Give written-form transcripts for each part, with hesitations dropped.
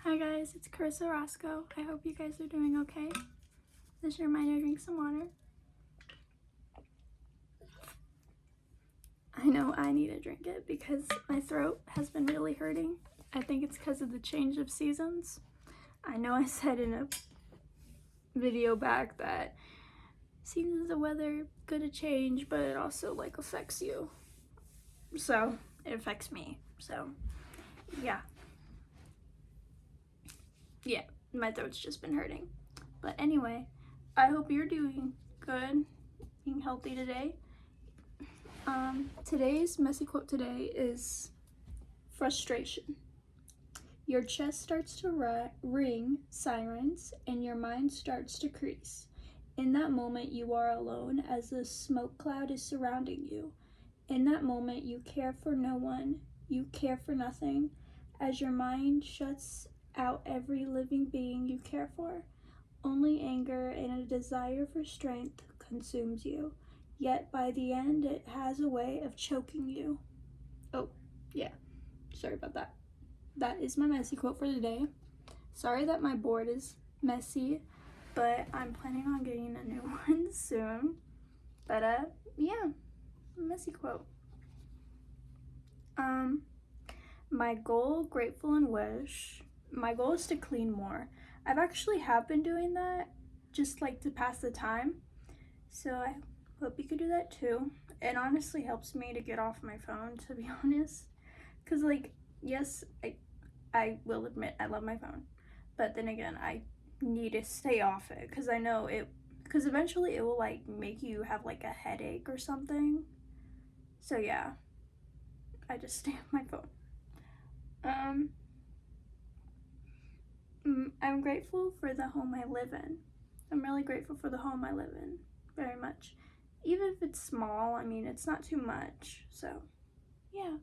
Hi guys, it's Carissa Roscoe. I hope you guys are doing okay. Just a reminder to drink some water. I know I need to drink it because my throat has been really hurting. I think it's because of the change of seasons. I know I said in a video back that seasons of weather gonna change, but it also affects you. So it affects me. So yeah, my throat's just been hurting. But anyway, I hope you're doing good, being healthy today. Today's messy quote today is frustration. Your chest starts to ring sirens and your mind starts to crease. In that moment, you are alone as the smoke cloud is surrounding you. In that moment, you care for no one, you care for nothing, as your mind shuts out every living being you care for. Only anger and a desire for strength consumes you. Yet by the end, it has a way of choking you. Oh, yeah. Sorry about that. That is my messy quote for today. Sorry that my board is messy, but I'm planning on getting a new one soon. But, yeah. Messy quote. My goal, grateful and wish. My goal is to clean more. I've actually have been doing that just to pass the time. So I hope you could do that too. It honestly helps me to get off my phone, to be honest. Because, yes, I will admit I love my phone. But then again, I need to stay off it because I know because eventually it will, make you have, a headache or something. So, yeah, I just stay off my phone. I'm grateful for the home I live in. I'm really grateful for the home I live in, very much. Even if it's small, I mean, it's not too much, so, yeah.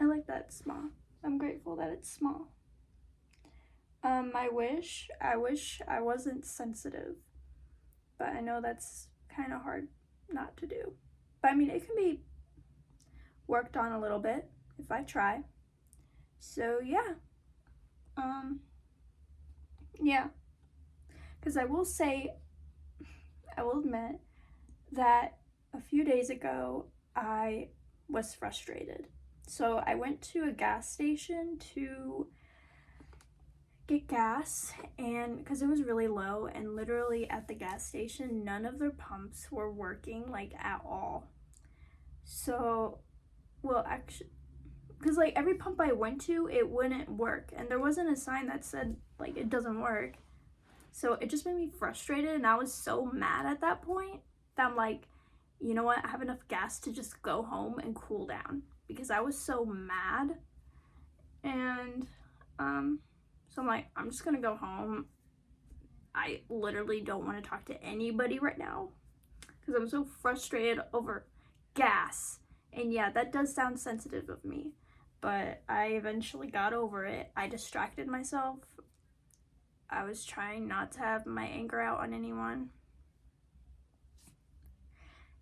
I like that it's small. I'm grateful that it's small. I wish I wasn't sensitive, but I know that's kind of hard not to do. But I mean, it can be worked on a little bit if I try. So, yeah. Yeah. Because I will admit that a few days ago I was frustrated. So I went to a gas station to get gas, and because it was really low, and literally at the gas station none of their pumps were working at all. So, well, actually, because every pump I went to, it wouldn't work, and there wasn't a sign that said it doesn't work. So it just made me frustrated, and I was so mad at that point that I'm like, you know what, I have enough gas to just go home and cool down, because I was so mad. And so I'm like, I'm just gonna go home. I literally don't want to talk to anybody right now because I'm so frustrated over gas. And yeah, that does sound sensitive of me, but I eventually got over it. I distracted myself. I was trying not to have my anger out on anyone.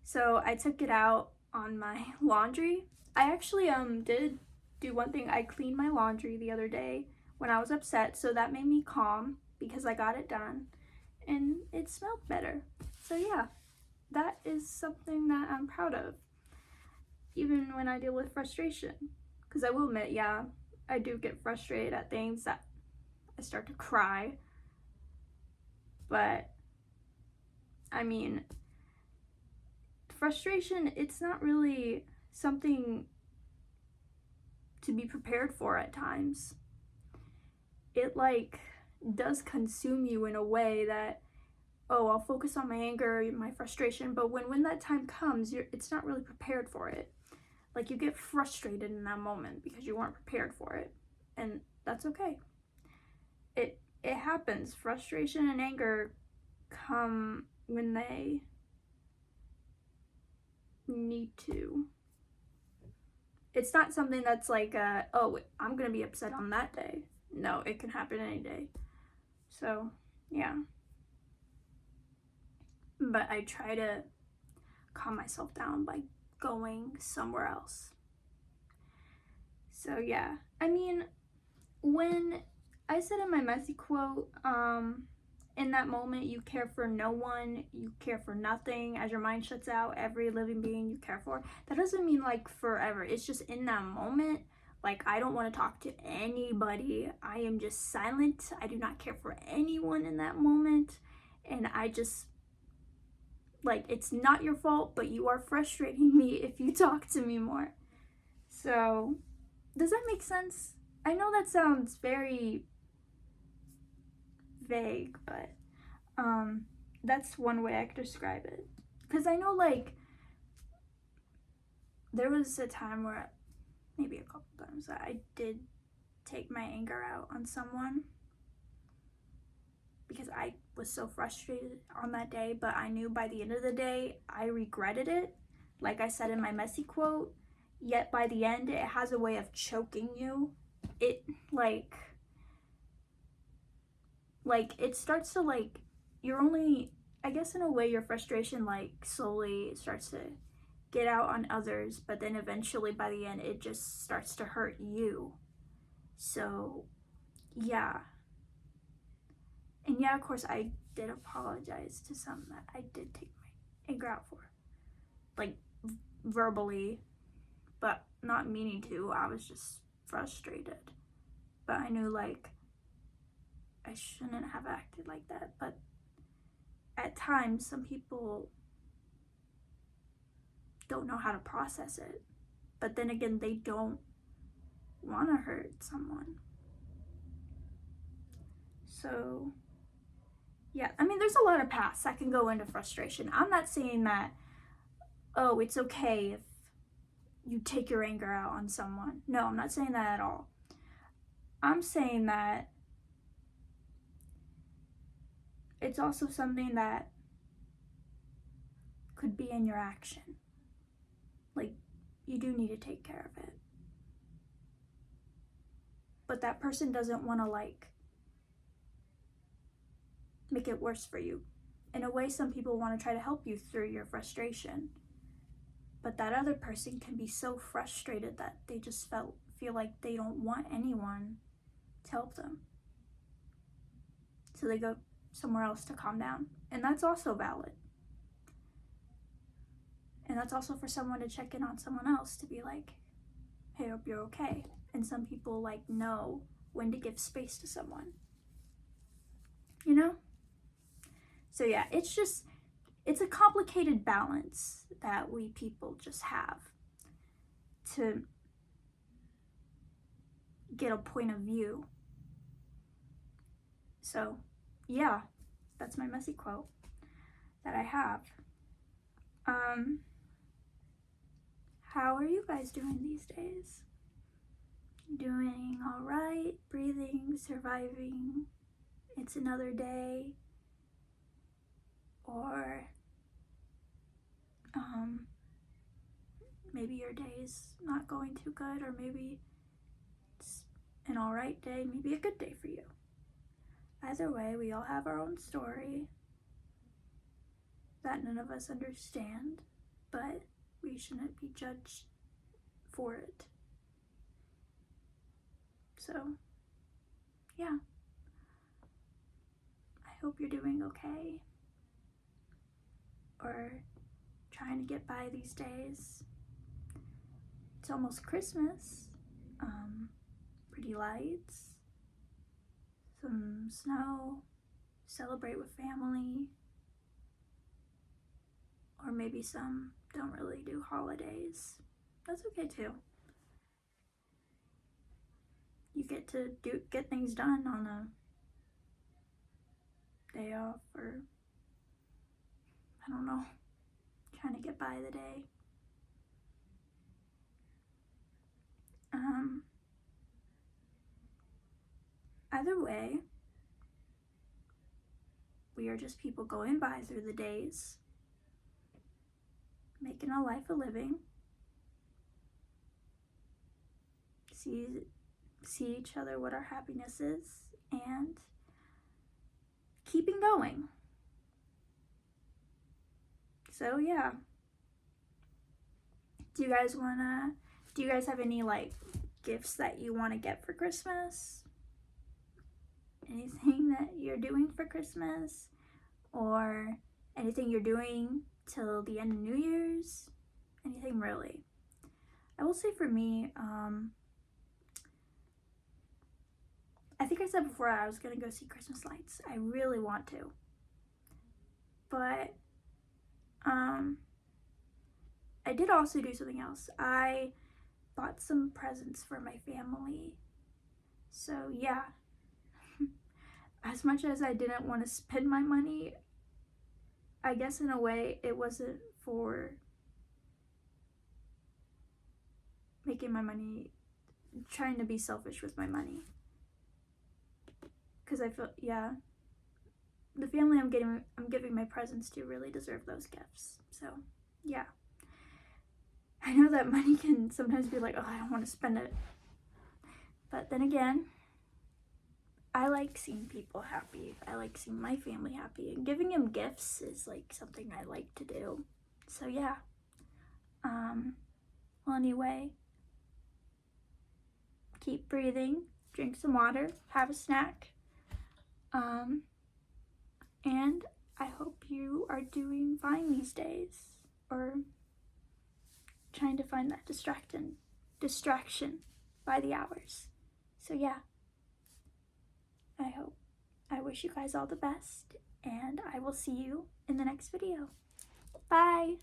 So I took it out on my laundry. I actually did do one thing. I cleaned my laundry the other day when I was upset, so that made me calm because I got it done and it smelled better. So yeah, that is something that I'm proud of, even when I deal with frustration. Because I will admit, yeah, I do get frustrated at things that I start to cry. But I mean, frustration, it's not really something to be prepared for at times. It does consume you in a way that, oh, I'll focus on my anger, my frustration, but when that time comes, it's not really prepared for it. You get frustrated in that moment because you weren't prepared for it, and that's okay. It happens. Frustration and anger come when they need to. It's not something that's oh, I'm gonna be upset on that day. No, it can happen any day. So, yeah. But I try to calm myself down by going somewhere else. So, yeah. I mean, when I said in my messy quote, in that moment you care for no one, you care for nothing, as your mind shuts out every living being you care for, that doesn't mean like forever. It's just in that moment, like I don't want to talk to anybody, I am just silent, I do not care for anyone in that moment, and I just, like, it's not your fault, but you are frustrating me if you talk to me more. So does that make sense? I know that sounds very vague, but that's one way I could describe it. Because I know, like, there was a time where, maybe a couple times, that I did take my anger out on someone because I was so frustrated on that day, but I knew by the end of the day I regretted it. Like I said in my messy quote, yet by the end it has a way of choking you. It like it starts to, like, you're only, I guess in a way your frustration like slowly starts to get out on others, but then eventually by the end it just starts to hurt you. So yeah. And yeah, of course I did apologize to some that I did take my anger out for, like verbally, but not meaning to. I was just frustrated, but I knew like I shouldn't have acted like that. But at times some people don't know how to process it, but then again they don't want to hurt someone. So yeah, I mean, there's a lot of paths that can go into frustration. I'm not saying that, oh, it's okay if you take your anger out on someone. No, I'm not saying that at all. I'm saying that it's also something that could be in your action. Like, you do need to take care of it. But that person doesn't want to, like, make it worse for you. In a way, some people want to try to help you through your frustration. But that other person can be so frustrated that they just feel like they don't want anyone to help them. So they go somewhere else to calm down. And that's also valid. And that's also for someone to check in on someone else, to be like, hey, I hope you're okay. And some people like know when to give space to someone. You know? So yeah, it's a complicated balance that we people just have to get a point of view. So yeah, that's my messy quote that I have. How are you guys doing these days? Doing all right? Breathing, surviving? It's another day? Or maybe your day's not going too good, or maybe it's an all right day, maybe a good day for you. Either way, we all have our own story that none of us understand, but we shouldn't be judged for it. So, yeah. I hope you're doing okay, or trying to get by these days. It's almost Christmas. Pretty lights, some snow, celebrate with family, or maybe some don't really do holidays. That's okay too. You get to get things done on a day off, or I don't know, trying to get by the day. Either way, we are just people going by through the days, making a life a living, see each other what our happiness is, and keeping going. So yeah. Do you guys have any like gifts that you want to get for Christmas? anything that you're doing for Christmas, or anything you're doing till the end of New Year's, anything really. I will say for me, I think I said before I was gonna go see Christmas lights. I really want to. But, I did also do something else. I bought some presents for my family. So, yeah. As much as I didn't want to spend my money, I guess in a way it wasn't for making my money, trying to be selfish with my money. Because I feel, yeah, the family I'm giving my presents to really deserve those gifts. So, yeah. I know that money can sometimes be like, oh, I don't want to spend it. But then again, I like seeing people happy. I like seeing my family happy. And giving them gifts is like something I like to do. So, yeah. Well, anyway, keep breathing, drink some water, have a snack. And I hope you are doing fine these days, or trying to find that distraction by the hours. So yeah, I wish you guys all the best, and I will see you in the next video. Bye!